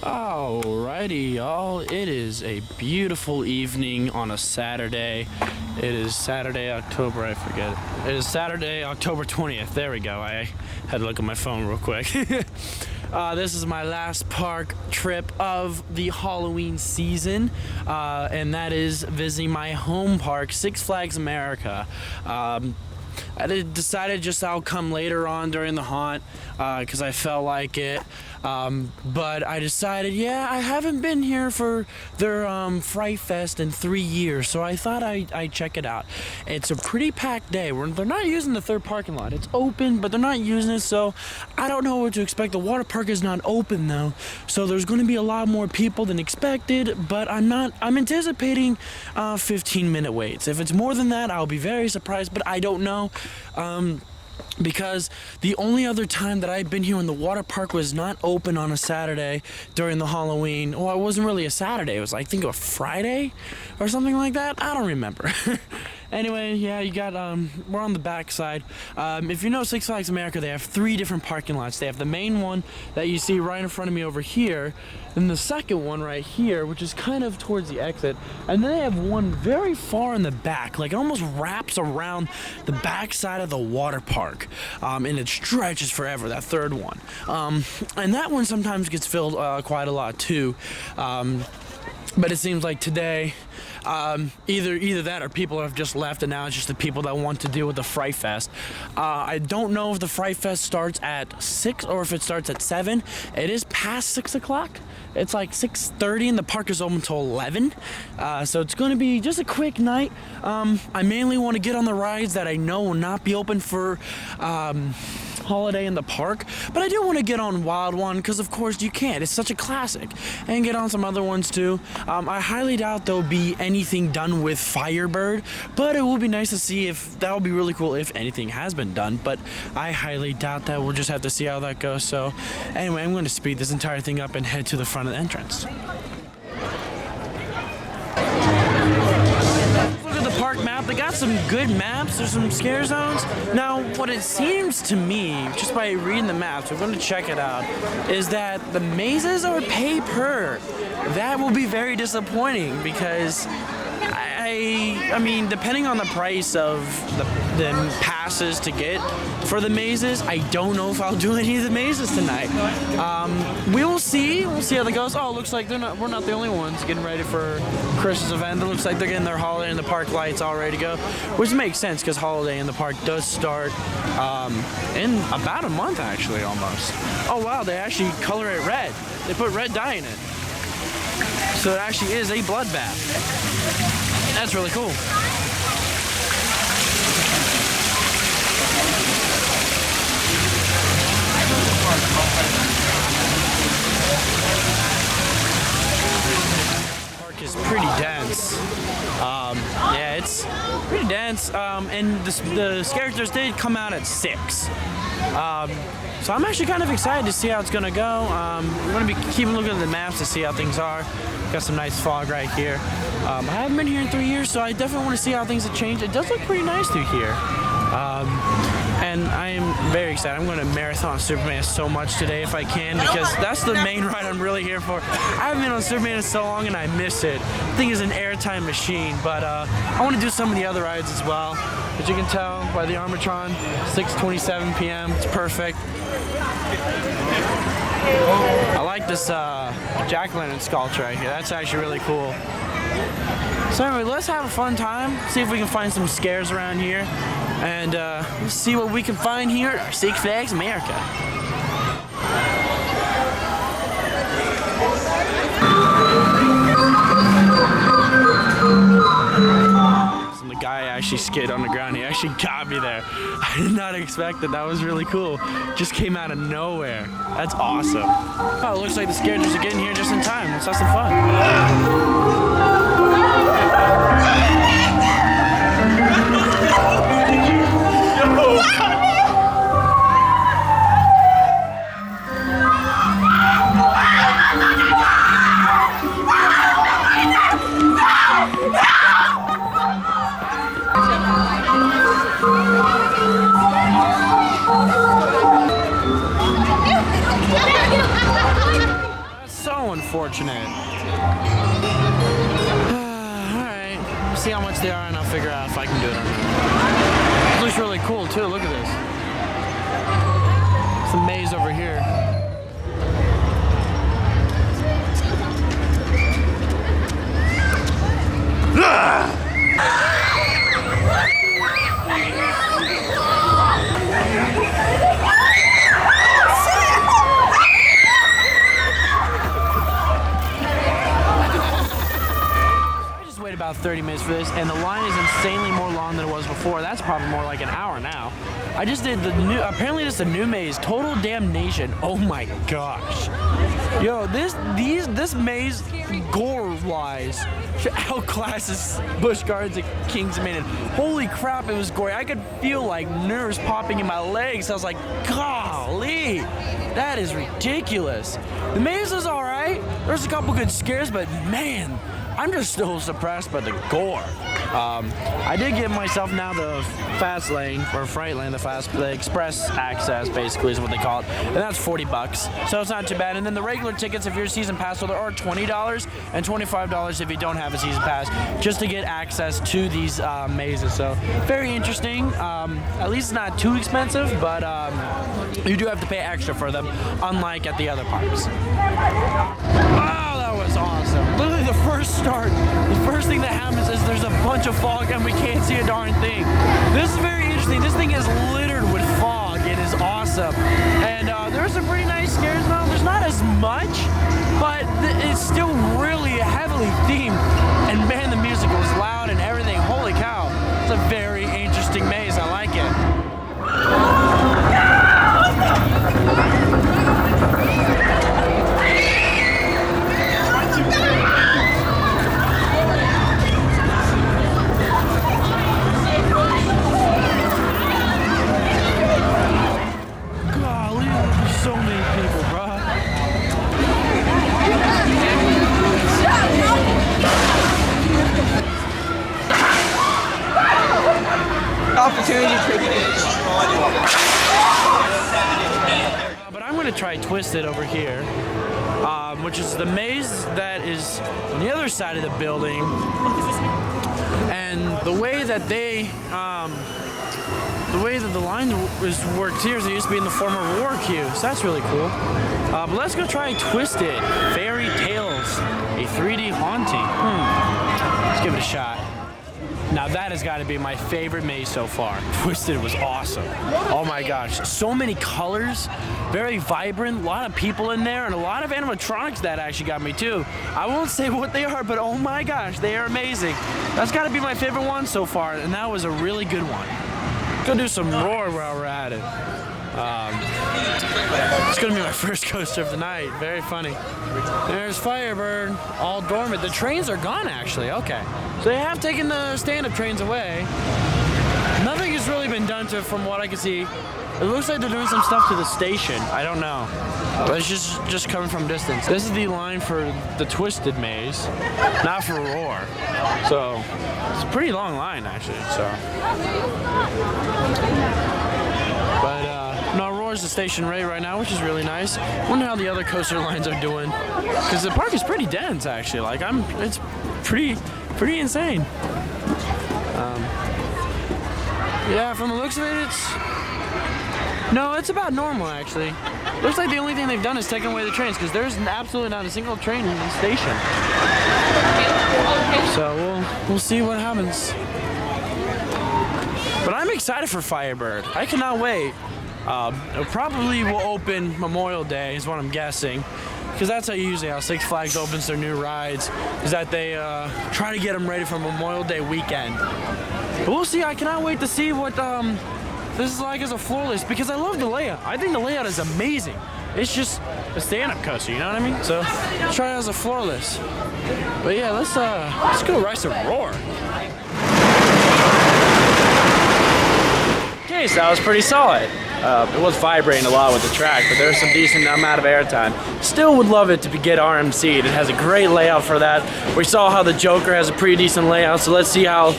Alrighty, y'all. It is a beautiful evening on a Saturday. It is Saturday, October, I forget. It is Saturday, October 20th. There we go. I had to look at my phone real quick. This is my last park trip of the Halloween season, and that is visiting my home park, Six Flags America. I decided just I'll come later on during the haunt because I felt like it. But I decided, yeah, I haven't been here for their Fright Fest in 3 years, so I thought I'd check it out. It's a pretty packed day. They're not using the third parking lot. It's open, but they're not using it, so I don't know what to expect. The water park is not open though, so there's going to be a lot more people than expected. But I'm anticipating 15-minute waits. If it's more than that, I'll be very surprised. But I don't know. Because the only other time that I've been here when the water park was not open on a Saturday during the Halloween, well, it wasn't really a Saturday, it was I think a Friday or something like that. I don't remember. Anyway, yeah, you got, we're on the back side. If you know Six Flags America, they have 3 different parking lots. They have the main one that you see right in front of me over here, and the second one right here, which is kind of towards the exit, and then they have one very far in the back, like it almost wraps around the back side of the water park, and it stretches forever, that third one. And that one sometimes gets filled quite a lot too. But it seems like today, either that or people have just left, and now it's just the people that want to deal with the Fright Fest. I don't know if the Fright Fest starts at 6 or if it starts at 7. It is past 6 o'clock. It's like 6:30 and the park is open until 11. So it's going to be just a quick night. I mainly want to get on the rides that I know will not be open for Holiday in the Park, but I do want to get on Wild One because of course you can't. It's such a classic, and get on some other ones too. I highly doubt there'll be anything done with Firebird, but it will be nice to see if that will be really cool if anything has been done, but I highly doubt that. We'll just have to see how that goes. So anyway, I'm going to speed this entire thing up and head to the front of the entrance. Park map. They got some good maps. There's some scare zones. Now, what it seems to me, just by reading the maps, we're going to check it out, is that the mazes are pay per. That will be very disappointing because I mean, depending on the price of the passes to get for the mazes, I don't know if I'll do any of the mazes tonight. We will see. We'll see how that goes. Oh, it looks like we're not the only ones getting ready for Chris's event. It looks like they're getting their Holiday in the Park lights all ready to go, which makes sense because Holiday in the Park does start in about a month, actually, almost. Oh, wow, they actually color it red. They put red dye in it. So it actually is a bloodbath. That's really cool. Park is pretty dense. Yeah, it's pretty dense. And the characters did come out at 6. So I'm actually kind of excited to see how it's gonna go. We're gonna be keeping looking at the maps to see how things are. Got some nice fog right here. I haven't been here in 3 years, so I definitely want to see how things have changed. It does look pretty nice through here. And I am very excited. I'm going to marathon Superman so much today if I can, because that's the main ride I'm really here for. I haven't been on Superman in so long and I miss it. The thing is an airtime machine, but I want to do some of the other rides as well. As you can tell by the Armatron, 6:27 p.m. It's perfect. I like this jack-o'-lantern sculpture right here. That's actually really cool. So anyway, let's have a fun time. See if we can find some scares around here. And let's see what we can find here at Six Flags America. The guy actually skid on the ground. He actually got me there. I did not expect that. That was really cool. Just came out of nowhere. That's awesome. Oh, it looks like the scarecrows are getting here just in time. Let's have some fun. so unfortunate. Alright, see how much they are and I'll figure out if I can do it or not. It looks really cool too, look at this. It's a maze over here. About 30 minutes for this, and the line is insanely more long than it was before. That's probably more like an hour now. I just did the new, apparently this is a new maze, Total Damnation. Oh my gosh. Yo, this maze, gore-wise, outclasses Busch Gardens and Kings Dominion. Holy crap, it was gory. I could feel like nerves popping in my legs. I was like, golly, that is ridiculous. The maze is all right. There's a couple good scares, but man, I'm just still suppressed by the gore. I did give myself now the fast lane, or Fright Lane, the express access basically is what they call it, and that's $40, so it's not too bad. And then the regular tickets, if you're a season pass holder, are $20 and $25 if you don't have a season pass, just to get access to these mazes. So very interesting. At least it's not too expensive, but you do have to pay extra for them, unlike at the other parks. Wow, that was awesome. Literally the first thing that happens is there's a bunch of fog and we can't see a darn thing. This is very interesting. This thing is littered with fog. It is awesome. And there's some pretty nice scares now. There's not as much, but it's still really heavily themed. And man, the music was loud and everything. Holy cow. It's a very interesting maze. I like it. So many people, bro. Opportunity But I'm gonna try Twisted over here, which is the maze that is on the other side of the building, and the way that the line is worked here is it used to be in the former war queue, so that's really cool. But let's go try Twisted Fairy Tales, a 3D haunting. Let's give it a shot. Now that has got to be my favorite maze so far. Twisted was awesome. Oh my gosh, so many colors, very vibrant, a lot of people in there, and a lot of animatronics that actually got me too. I won't say what they are, but oh my gosh, they are amazing. That's got to be my favorite one so far, and that was a really good one. Go do some Roar while we're at it. It's gonna be my first coaster of the night. Very funny. There's Firebird, all dormant. The trains are gone actually. Okay, so they have taken the stand-up trains away. Nothing has really been done to it from what I can see. It looks like they're doing some stuff to the station. I don't know. But it's just coming from distance. This is the line for the Twisted maze, not for Roar. So it's a pretty long line actually. So, but no, Roar's the station right now, which is really nice. Wonder how the other coaster lines are doing, because the park is pretty dense actually. Like it's pretty insane. Yeah, from the looks of it, it's about normal actually. Looks like the only thing they've done is taken away the trains, because there's absolutely not a single train in the station. So we'll see what happens. But I'm excited for Firebird. I cannot wait. It probably will open Memorial Day is what I'm guessing, because that's usually how Six Flags opens their new rides, is that they try to get them ready for Memorial Day weekend. But we'll see. I cannot wait to see what this is like as a floorless, because I love the layout. I think the layout is amazing. It's just a stand-up coaster, you know what I mean? So let's try it as a floorless. But yeah, let's go ride some Roar. Okay, so that was pretty solid. It was vibrating a lot with the track, but there's some decent amount of airtime. Still would love it to get RMC'd. It has a great layout for that. We saw how the Joker has a pretty decent layout, so let's see how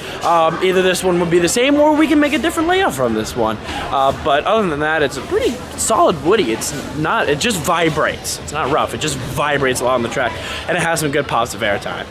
either this one would be the same or we can make a different layout from this one. But other than that, it's a pretty solid Woody. It just vibrates. It's not rough, it just vibrates along the track, and it has some good positive airtime.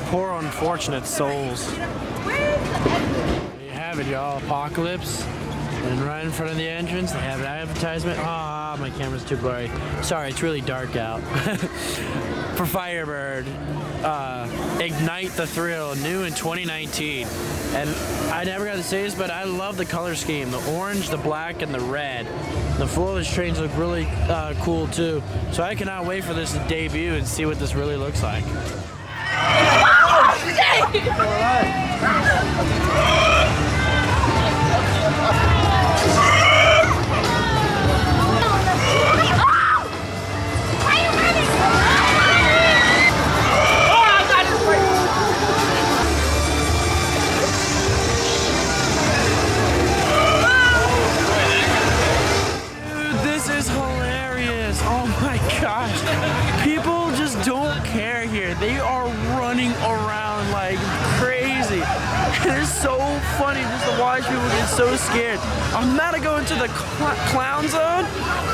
Poor unfortunate souls. There you have it, y'all. Apocalypse. And right in front of the entrance, they have an advertisement. Ah, my camera's too blurry. Sorry, it's really dark out. For Firebird, Ignite the Thrill, new in 2019. And I never got to say this, but I love the color scheme. The orange, the black, and the red. The floorless trains look really cool too. So I cannot wait for this to debut and see what this really looks like. People just don't care here. They are running around like crazy. And it's so funny just to watch people get so scared. I'm about to go into the clown zone.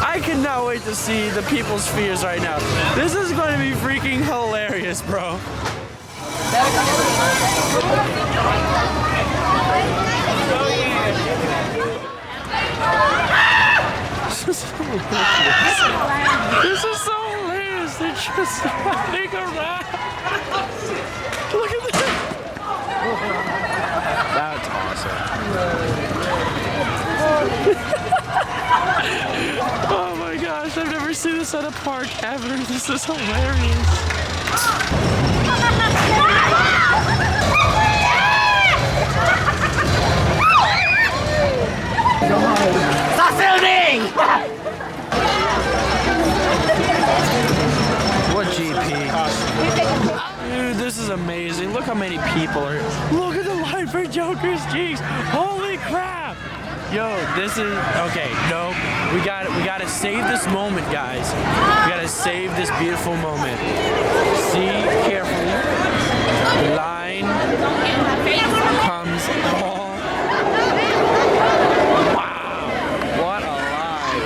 I cannot wait to see the people's fears right now. This is going to be freaking hilarious, bro. This is so hilarious. They're just running around. Look at this. That's awesome. Oh my gosh, I've never seen this at a park ever. This is hilarious. Stop filming! What GP? Dude, this is amazing. Look how many people are. Look at the line for Joker's cheeks. Holy crap! Yo, this is okay. No, we gotta save this moment, guys. We gotta save this beautiful moment. See carefully. The line comes all. Wow! What a line!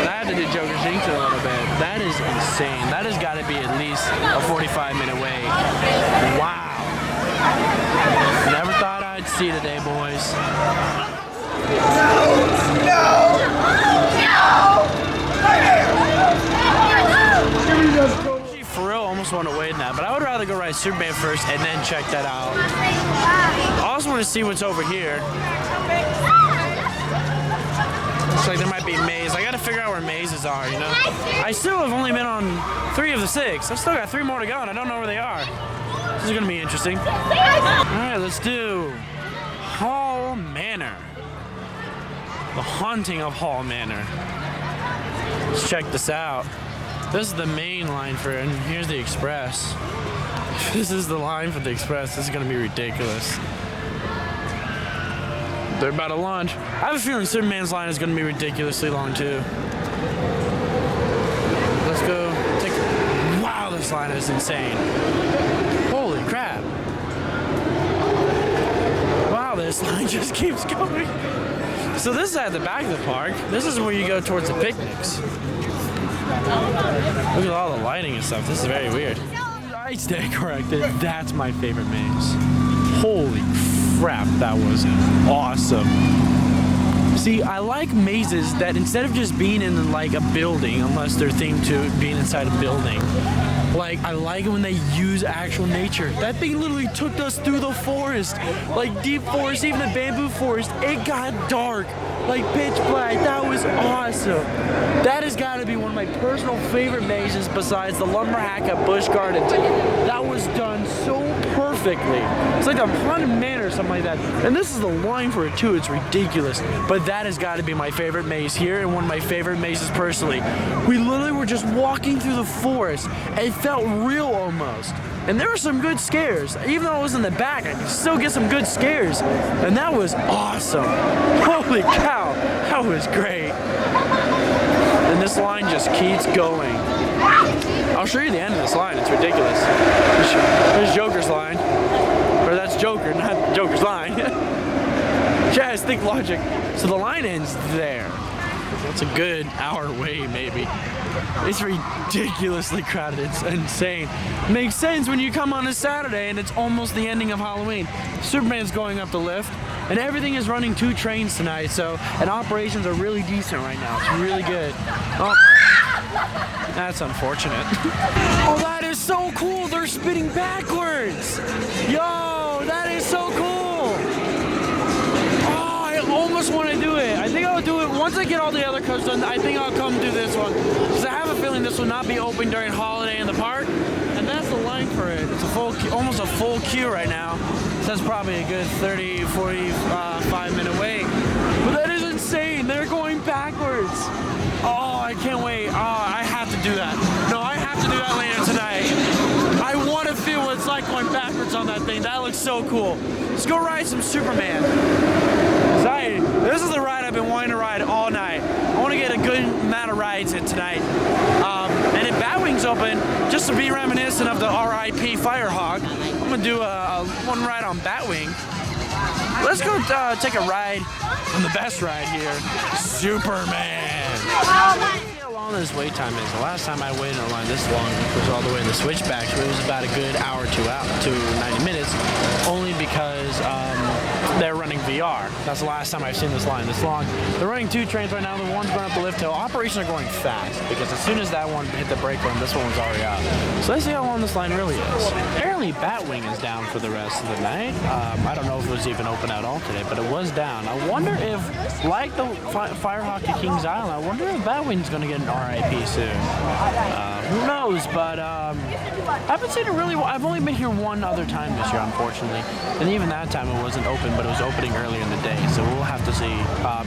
I had to do Joker's jinx a little bit. That is insane. That has got to be at least a 45-minute wait. Wow! Never thought I'd see the day, boys. Actually, for real, almost want to wait in that, but I would rather go ride Superman first and then check that out. I also want to see what's over here. Looks like there might be maze. I gotta figure out where mazes are, you know? I still have only been on 3 of the 6. I've still got 3 more to go and I don't know where they are. This is gonna be interesting. Alright, let's do Hall Manor. The Haunting of Hall Manor. Let's check this out. This is the main line for it, and here's the express. This is the line for the express. This is gonna be ridiculous. They're about to launch. I have a feeling Superman's line is going to be ridiculously long too. Let's go. Wow, this line is insane. Holy crap. Wow, this line just keeps going. So this is at the back of the park. This is where you go towards the picnics. Look at all the lighting and stuff. This is very weird. I stand corrected. That's my favorite maze. Holy crap, that was awesome. See, I like mazes that instead of just being in like a building, unless they're themed to being inside a building, like I like it when they use actual nature. That thing literally took us through the forest, like deep forest, even the bamboo forest. It got dark, like pitch black. That was awesome. That has got to be one of my personal favorite mazes besides the lumber hack at Busch Gardens. That was done so perfectly. It's like a Haunted Manor or something like that. And this is the line for it too. It's ridiculous. But that has got to be my favorite maze here and one of my favorite mazes personally. We literally were just walking through the forest. It felt real almost. And there were some good scares. Even though I was in the back, I could still get some good scares. And that was awesome. Holy cow, that was great. And this line just keeps going. I'll show you the end of this line, it's ridiculous. There's Joker's line. Or that's Joker, not Joker's line. Yes, think logic. So the line ends there. That's a good hour away, maybe. It's ridiculously crowded. It's insane. Makes sense when you come on a Saturday and it's almost the ending of Halloween. Superman's going up the lift, and everything is running 2 trains tonight, and operations are really decent right now. It's really good. Oh, that's unfortunate. Oh, that is so cool. They're spinning backwards. Yo, that is so cool. Almost want to do it. I think I'll do it once I get all the other coasts done. I think I'll come do this one because I have a feeling this will not be open during holiday in the park, and that's the line for it. It's a full, almost a full queue right now. So that's probably a good 30, 45 minute wait. But that is insane. They're going backwards. Oh, I can't wait. Oh, I have to do that. No, I have to do that later tonight. I want to feel what it's like going backwards on that thing. That looks so cool. Let's go ride some Superman. This is the ride I've been wanting to ride all night. I want to get a good amount of rides in tonight. And if Batwing's open, just to be reminiscent of the R.I.P. Firehawk, I'm going to do one ride on Batwing. Let's go take a ride on the best ride here, Superman. How long this wait time is. The last time I waited in a line this long, which was all the way in the switchbacks, it was about a good hour to 90 minutes, only because they're running VR. That's the last time I've seen this line this long. They're running 2 trains right now. The one's going up the lift hill. Operations are going fast because as soon as that one hit the brake run, this one's already out. So let's see how long this line really is. Apparently Batwing is down for the rest of the night. I don't know if it was even open at all today, but it was down. I wonder if, like the Firehawk at Kings Island, I wonder if Batwing's going to get an RIP soon. Who knows, but I haven't seen it really. I've only been here one other time this year, unfortunately, and even that time it wasn't open, but it was opening earlier in the day, so we'll have to see.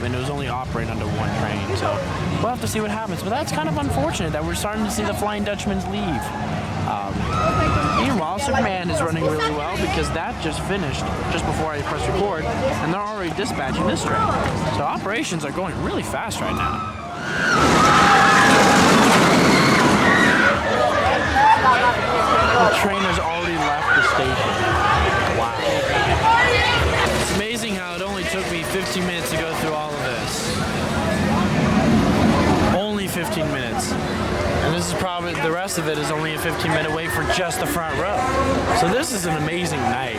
And it was only operating under 1 train, so we'll have to see what happens. But that's kind of unfortunate that we're starting to see the Flying Dutchmans leave. Meanwhile, Superman is running really well because that just finished just before I pressed record, and they're already dispatching this train. So operations are going really fast right now. The train has already left the station. Wow. It's amazing how it only took me 15 minutes to go through all of this. Only 15 minutes. And this is probably, the rest of it is only a 15-minute wait for just the front row. So this is an amazing night.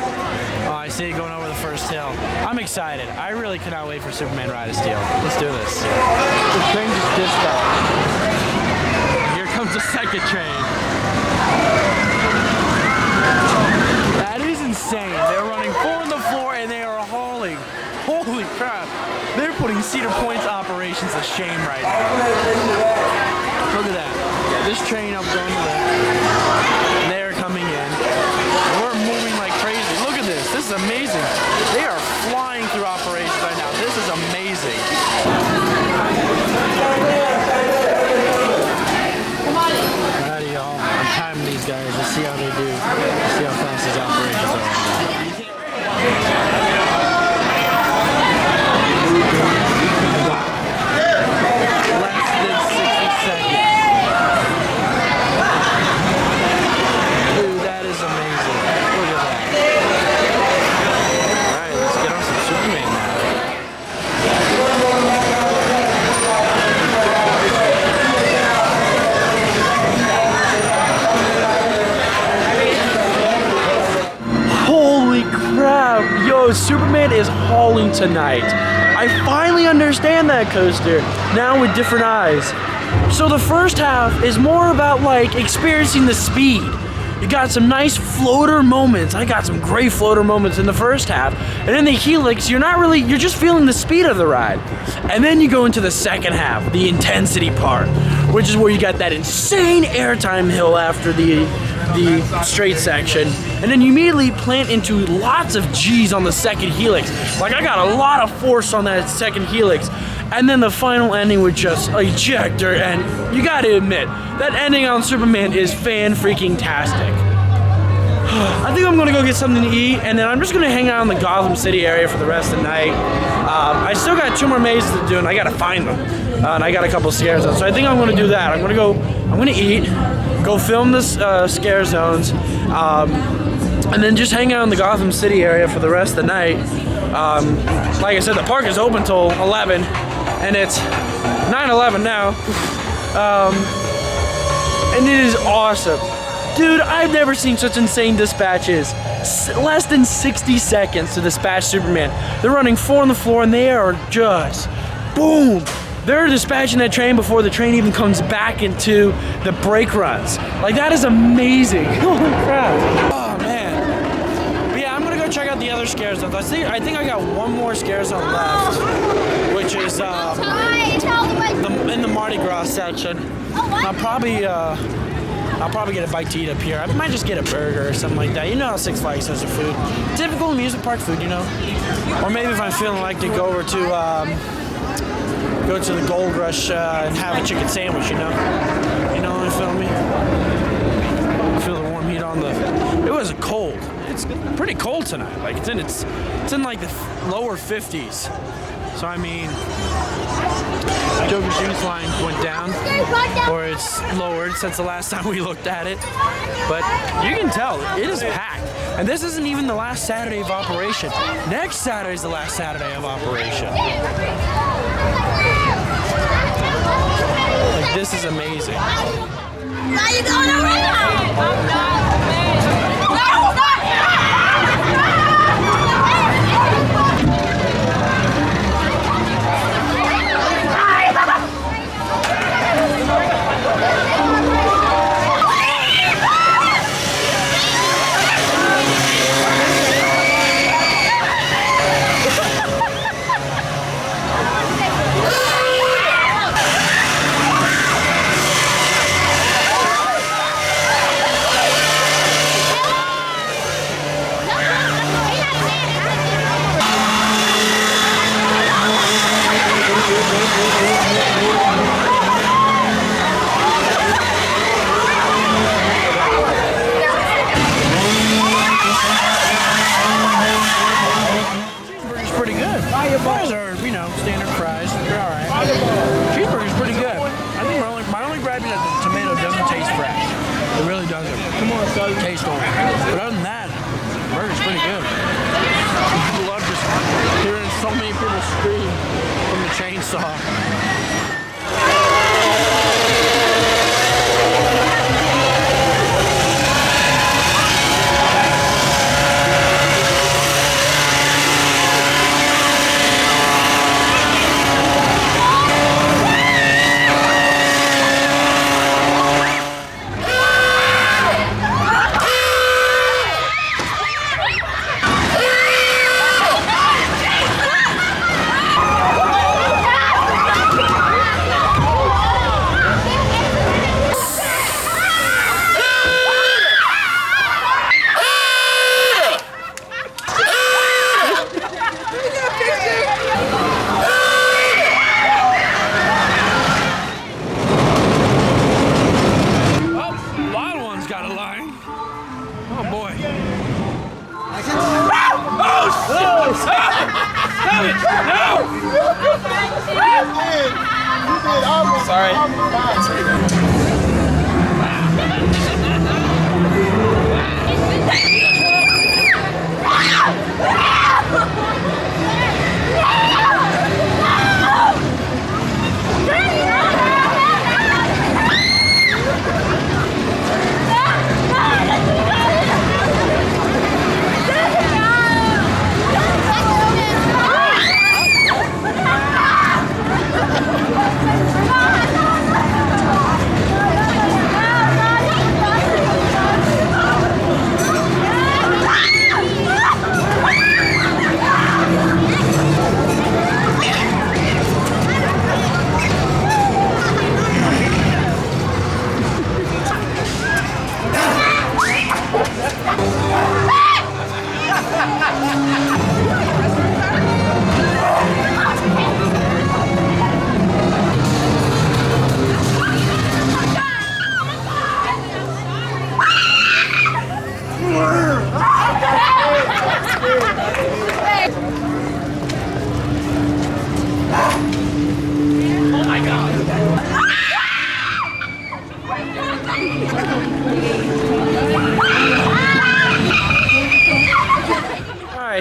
Oh, I see it going over the first hill. I'm excited. I really cannot wait for Superman Ride of Steel. Let's do this. The train just dispatched. Here comes the second train. That is insane. They're running 4 on the floor and they are hauling. Holy crap. They're putting Cedar Point's operations to shame right now. Look at that. This train up going the lift. They're coming in. We're moving like crazy. Look at this. This is amazing. They are flying through operations right now. This is amazing. Alrighty, y'all. I'm timing these guys. Let's see how they do. Let's see how fast these operations are. Yo, Superman is hauling tonight. I finally understand that coaster, now with different eyes. So the first half is more about like experiencing the speed. You got some nice floater moments. I got some great floater moments in the first half. And in the Helix, you're just feeling the speed of the ride. And then you go into the second half, the intensity part, which is where you got that insane airtime hill after the straight section. And then you immediately plant into lots of G's on the second Helix. Like I got a lot of force on that second Helix. And then the final ending with just ejector, and you gotta admit, that ending on Superman is fan-freaking-tastic. I think I'm gonna go get something to eat, and then I'm just gonna hang out in the Gotham City area for the rest of the night. I still got 2 more mazes to do, and I gotta find them. And I got a couple scare zones, so I think I'm gonna do that. I'm gonna eat, go film the scare zones, and then just hang out in the Gotham City area for the rest of the night. Like I said, the park is open till 11, and it's 9:11 now. And it is awesome. Dude, I've never seen such insane dispatches. Less than 60 seconds to dispatch Superman. They're running 4 on the floor, and they are just boom. They're dispatching that train before the train even comes back into the brake runs. Like, that is amazing. Holy crap. Oh, man. But yeah, I'm gonna go check out the other scare zones. I think I got one more scare zone left, which is in the Mardi Gras section. I'll probably get a bite to eat up here. I might just get a burger or something like that. You know how Six Flags does their food. Typical amusement park food, you know? Or maybe if I'm feeling like to go over to the Gold Rush and have a chicken sandwich, you know? You know what I feel me? Feel the warm heat on the... It was cold. It's pretty cold tonight. Like, it's in like the lower 50s. So, I mean... Joker's Juice line went down, or it's lowered since the last time we looked at it. But you can tell, it is packed. And this isn't even the last Saturday of operation. Next Saturday is the last Saturday of operation. Like, this is amazing. Why are you going around? Fries are, you know, standard fries. They're all right. Cheeseburger's pretty good. I think my only gripe is that the tomato doesn't taste fresh. It really doesn't. Come on, son. Taste old. But other than that, the burger's pretty good. I love just hearing so many people scream from the chainsaw.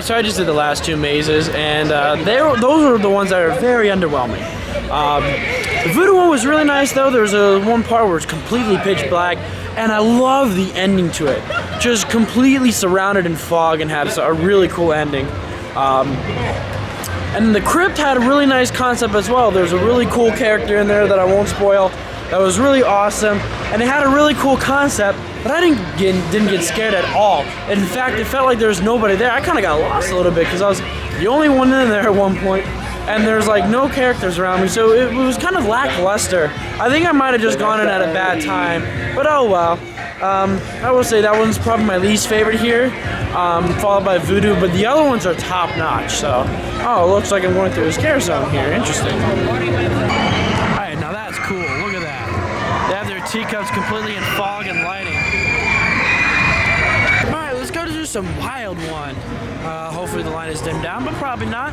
so I just did the last 2 mazes, and those were the ones that are very underwhelming. The voodoo one was really nice though. There's one part where it's completely pitch black, and I love the ending to it. Just completely surrounded in fog and had a really cool ending. And the crypt had a really nice concept as well. There's a really cool character in there that I won't spoil. That was really awesome, and it had a really cool concept, but I didn't get scared at all. In fact, it felt like there was nobody there. I kind of got lost a little bit because I was the only one in there at one point, and there's like no characters around me, so it was kind of lackluster. I think I might have just gone in at a bad time, but oh well. I will say that one's probably my least favorite here, followed by Voodoo, but the other ones are top notch. So, oh, it looks like I'm going through a scare zone here. Interesting. Alright, now that's cool. Look at that. They have their teacups completely in fog and lighting. Alright, let's go to do some wild one. Hopefully the line is dimmed down, but probably not.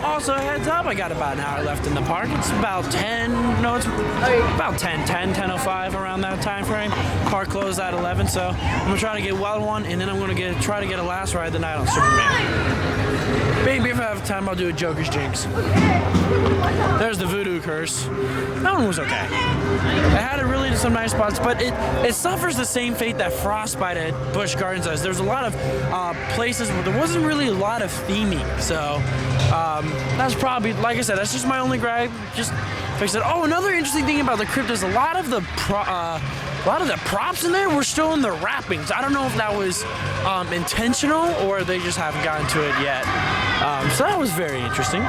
Also, heads up, I got about an hour left in the park. It's about 10:05 around that time frame. Park closed at 11, so I'm gonna try to get wild one, and then I'm gonna try to get a last ride of the night on Superman. Maybe if I have time, I'll do a Joker's Jinx. There's the Voodoo Curse. That one was okay. It had really some nice spots, but it suffers the same fate that Frostbite at Busch Gardens does. There's a lot of places where there wasn't really a lot of theming, so that's probably, like I said, that's just my only gripe. Just fix it. Oh, another interesting thing about the crypt is a lot of the props in there were still in the wrappings. I don't know if that was intentional or they just haven't gotten to it yet. So that was very interesting.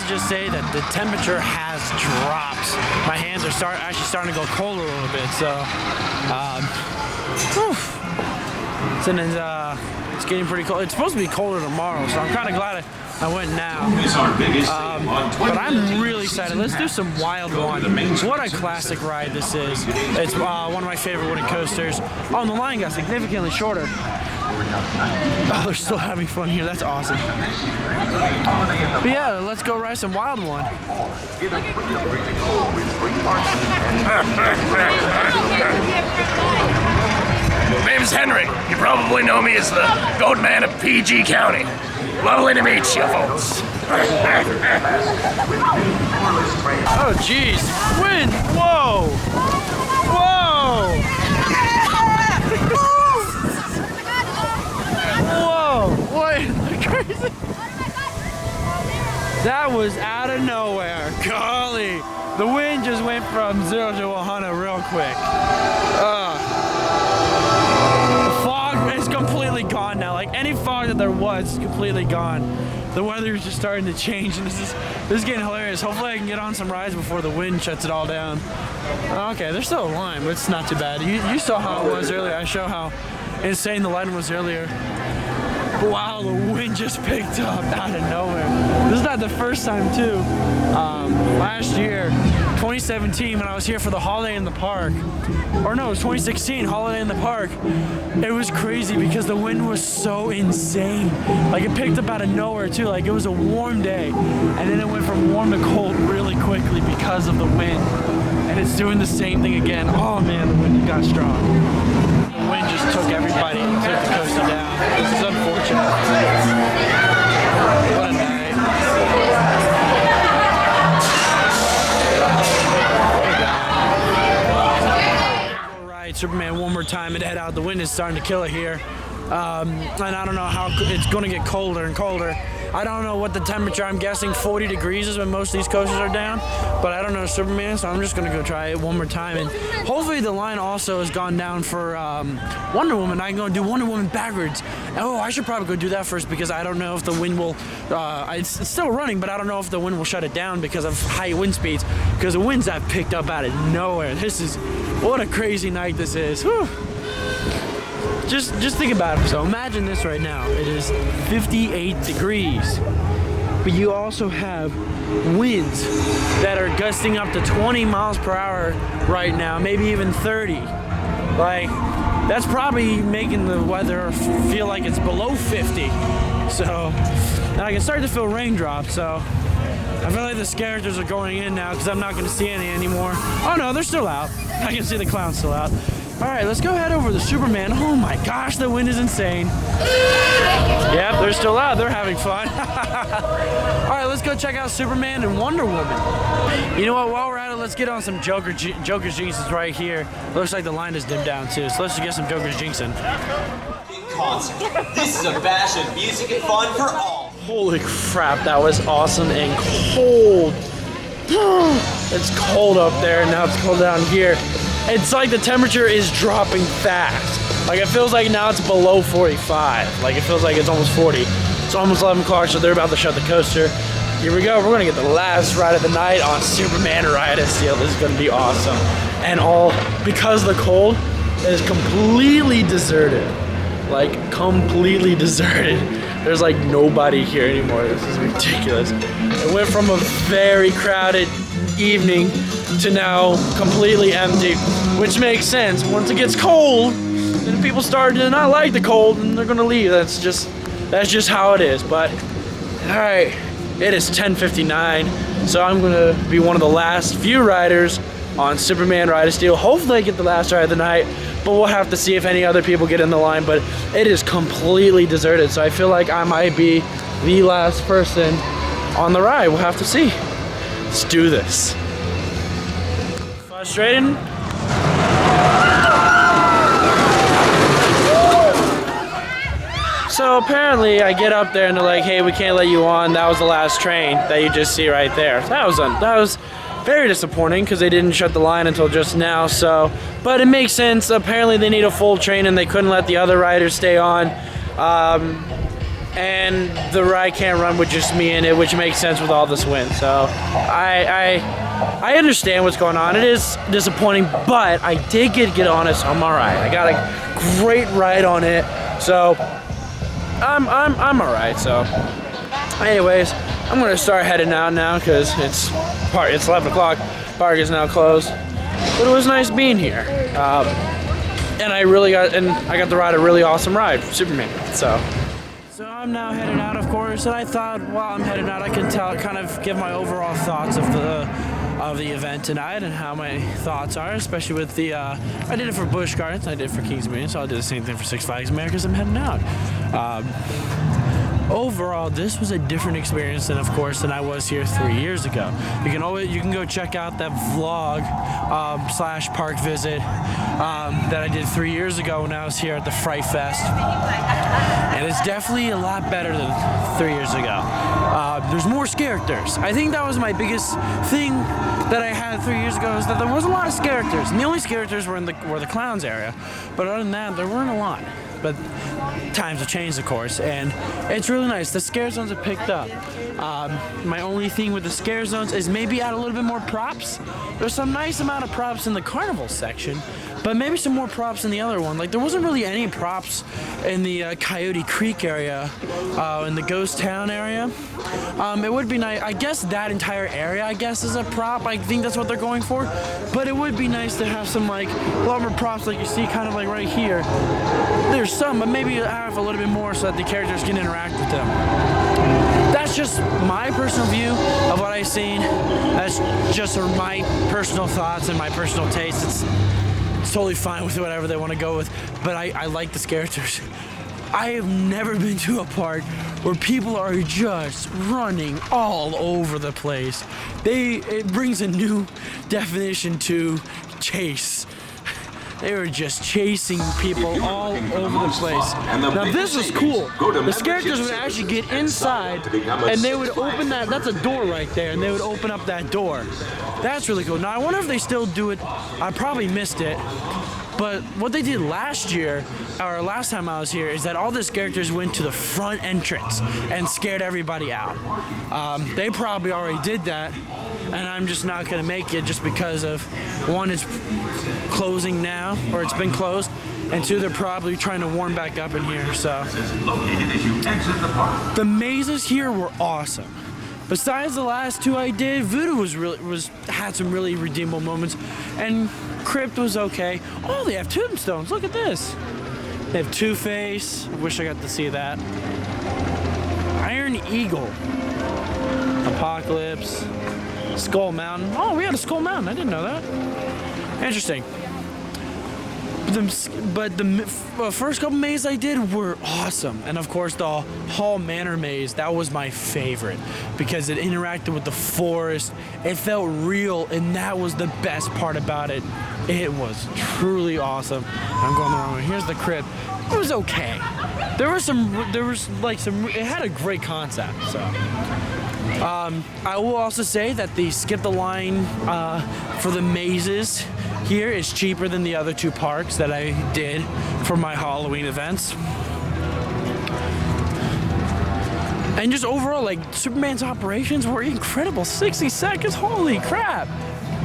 Just say that the temperature has dropped. My hands are actually starting to go cold a little bit, so it's getting pretty cold. It's supposed to be colder tomorrow, so I'm kind of glad I went now. But I'm really excited. Let's do some wild one. What a classic ride this is. It's one of my favorite wooden coasters. Oh, and the line got significantly shorter. Oh, they're still having fun here. That's awesome. But yeah, let's go ride some wild one. My name's Henry. You probably know me as the goat man of PG County. Lovely to meet you, folks. Oh, jeez. Wind! Whoa! Whoa! Whoa! What? Crazy! That was out of nowhere. Golly! The wind just went from 0 to 100 real quick. The fog is completely gone now. Like any fog that there was is completely gone. The weather is just starting to change, and this is getting hilarious. Hopefully I can get on some rides before the wind shuts it all down. Okay, there's still a line, but it's not too bad. You saw how it was earlier. I show how insane the line was earlier. Wow, the wind just picked up out of nowhere. This is not the first time too. Last year, 2017, when I was here for the Holiday in the Park, or no, it was 2016, Holiday in the Park, it was crazy because the wind was so insane. Like it picked up out of nowhere too. Like it was a warm day, and then it went from warm to cold really quickly because of the wind. And it's doing the same thing again. Oh man, the wind got strong. The wind just took everybody and took the coaster down. This is unfortunate. What a night. Alright, Superman one more time and head out. The wind is starting to kill it here. And I don't know how it's going to get colder and colder. I don't know what the temperature, I'm guessing 40 degrees is when most of these coasters are down, but I don't know Superman, so I'm just going to go try it one more time. And hopefully the line also has gone down for Wonder Woman. I can go do Wonder Woman backwards. Oh, I should probably go do that first because I don't know if the wind will, it's still running, but I don't know if the wind will shut it down because of high wind speeds, because the winds have picked up out of nowhere. What a crazy night this is. Whew. Just think about it. So imagine this right now. It is 58 degrees, but you also have winds that are gusting up to 20 miles per hour right now, maybe even 30. Like, that's probably making the weather feel like it's below 50. So now I can start to feel raindrops. So I feel like the characters are going in now because I'm not going to see any anymore. Oh no, they're still out. I can see the clowns still out. All right, let's go head over to Superman. Oh my gosh, the wind is insane. Yep, they're still out. They're having fun. All right, let's go check out Superman and Wonder Woman. You know what? While we're at it, let's get on some Joker's jinxes right here. Looks like the line is dimmed down too, so let's just get some Joker's jinxing. Concert. This is a bash of music and fun for all. Holy crap, that was awesome and cold. It's cold up there, and now it's cold down here. It's like the temperature is dropping fast. Like it feels like now it's below 45. Like it feels like it's almost 40. It's almost 11 o'clock, so they're about to shut the coaster. Here we go. We're gonna get the last ride of the night on Superman Ride of Steel. This is gonna be awesome. And all because the cold is completely deserted. Like completely deserted. There's like nobody here anymore. This is ridiculous. It went from a very crowded evening to now completely empty, which makes sense. Once it gets cold, then people start to not like the cold and they're gonna leave. That's just how it is. But all right, it is 10:59, so I'm gonna be one of the last few riders on Superman Ride of Steel. Hopefully I get the last ride of the night, but we'll have to see if any other people get in the line. But it is completely deserted, so I feel like I might be the last person on the ride. We'll have to see. Let's do this. Frustrated? So apparently I get up there and they're like, hey, we can't let you on. That was the last train that you just see right there. That was very disappointing because they didn't shut the line until just now. So, but it makes sense. Apparently they need a full train and they couldn't let the other riders stay on. And the ride can't run with just me in it, which makes sense with all this wind. So I understand what's going on. It is disappointing, but I did get on it, so I'm all right. I got a great ride on it, so I'm all right. So, anyways, I'm gonna start heading out now because it's 11 o'clock. Park is now closed, but it was nice being here. And I got to ride a really awesome ride, Superman. So I'm now headed out, of course, and I thought while I'm heading out, I can kind of give my overall thoughts of the event tonight and how my thoughts are, especially with the, I did it for Busch Gardens, I did it for Kings Dominion, so I'll do the same thing for Six Flags America. I'm heading out. Overall, this was a different experience than I was here 3 years ago. You can go check out that vlog / park visit that I did 3 years ago when I was here at the Fright Fest, and it's definitely a lot better than 3 years ago. There's more characters. I think that was my biggest thing that I had 3 years ago, is that there wasn't a lot of characters, and the only characters were the clowns area. But other than that, there weren't a lot. But times have changed, of course, and it's really nice. The scare zones have picked up. My only thing with the scare zones is maybe add a little bit more props. There's some nice amount of props in the carnival section, but maybe some more props in the other one. Like, there wasn't really any props in the Coyote Creek area, in the Ghost Town area. It would be nice. I guess that entire area, is a prop. I think that's what they're going for. But it would be nice to have some, like, a lot more props, like you see kind of like right here. There's some, but maybe have a little bit more so that the characters can interact with them. That's just my personal view of what I've seen. That's just my personal thoughts and my personal taste. It's totally fine with whatever they want to go with, but I like the characters. I have never been to a park where people are just running all over the place. It brings a new definition to chase. They were just chasing people all over the place. Now this is cool. The characters would actually get inside and they would open that's a door right there, and they would open up that door. That's really cool. Now I wonder if they still do it. I probably missed it. But what they did last year, or last time I was here, is that all these characters went to the front entrance and scared everybody out. They probably already did that, and I'm just not gonna make it just because of, one, it's closing now, or it's been closed, and two, they're probably trying to warm back up in here, so. The mazes here were awesome. besides the last two I did, Voodoo had some really redeemable moments, and Crypt was okay. Oh, they have tombstones. Look at this. They have Two-Face. Wish I got to see that. Iron Eagle. Apocalypse. Skull Mountain. Oh, we had a Skull Mountain. I didn't know that. Interesting. But the first couple mazes I did were awesome. And of course the Hall Manor maze, that was my favorite because it interacted with the forest. It felt real, and that was the best part about it. It was truly awesome. I'm going the wrong way. Here's the Crypt. It was okay. It had a great concept, so. I will also say that the skip the line for the mazes here is cheaper than the other two parks that I did for my Halloween events. And just overall, like, Superman's operations were incredible. 60 seconds, holy crap.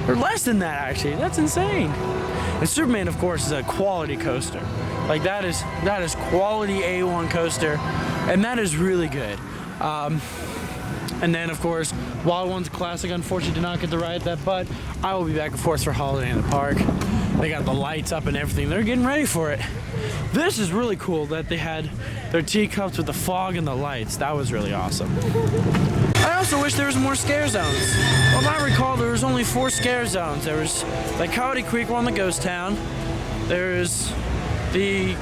Or less than that, actually. That's insane. And Superman, of course, is a quality coaster. Like, that is quality A1 coaster, and that is really good. And then, of course, Wild Ones Classic, unfortunately, did not get to ride that, but I will be back and forth for Holiday in the Park. They got the lights up and everything. They're getting ready for it. This is really cool that they had their teacups with the fog and the lights. That was really awesome. I also wish there was more scare zones. Well, I recall there was only 4 scare zones. There was the Coyote Creek one, the ghost town. There's the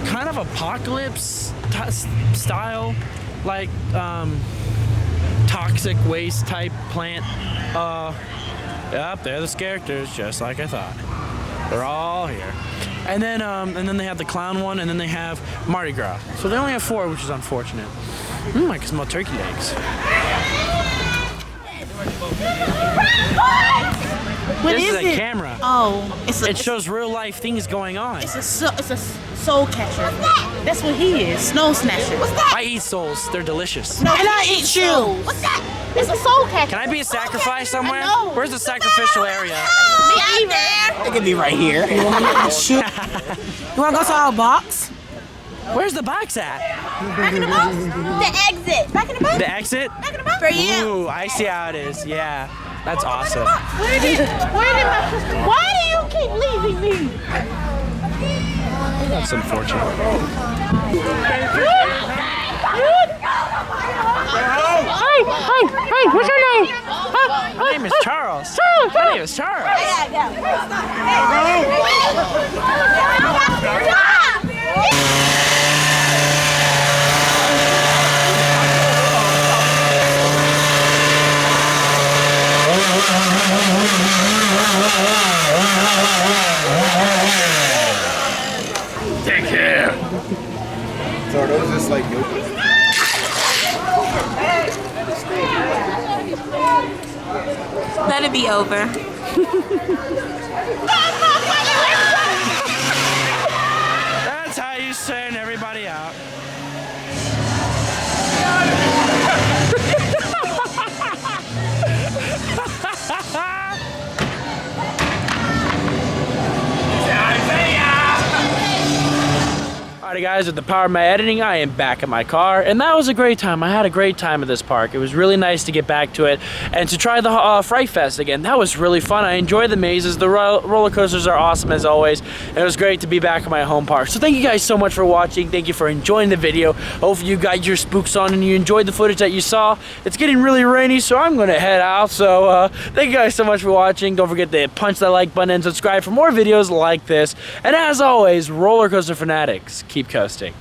kind of apocalypse style, like, toxic waste type plant. Yep, they're the characters, just like I thought. They're all here. And then they have the clown one, and then they have Mardi Gras. So they only have 4, which is unfortunate. I can smell turkey legs. What This is is a it? camera. Oh, It shows real life things going on. it's a soul catcher. That's what he is. Snow snatcher. What's that? I eat souls. They're delicious. No, and I eat shoes. What's that? It's a soul catcher. Can I be a sacrifice somewhere? I know. Where's the sacrificial area? Me either. It could be right here. You want to go to our box? Where's the box at? Back in the box. The exit. Back in the box. The exit? Back in the box. For you. Ooh, I see how it is. Yeah, that's awesome. Why do you keep leaving me? That's unfortunate. Hey, what's your name? My name is Charles. My name is Charles. Take care. So are those just like yoga? Let it be over. That's how you send everybody out. Alrighty guys, with the power of my editing, I am back in my car, and that was a great time. I had a great time at this park. It was really nice to get back to it and to try the Fright Fest again. That was really fun. I enjoyed the mazes. The roller coasters are awesome as always. And it was great to be back at my home park. So thank you guys so much for watching. Thank you for enjoying the video. Hopefully you got your spooks on and you enjoyed the footage that you saw. It's getting really rainy, so I'm gonna head out. So thank you guys so much for watching. Don't forget to punch that like button and subscribe for more videos like this. And as always, roller coaster fanatics, keep coasting.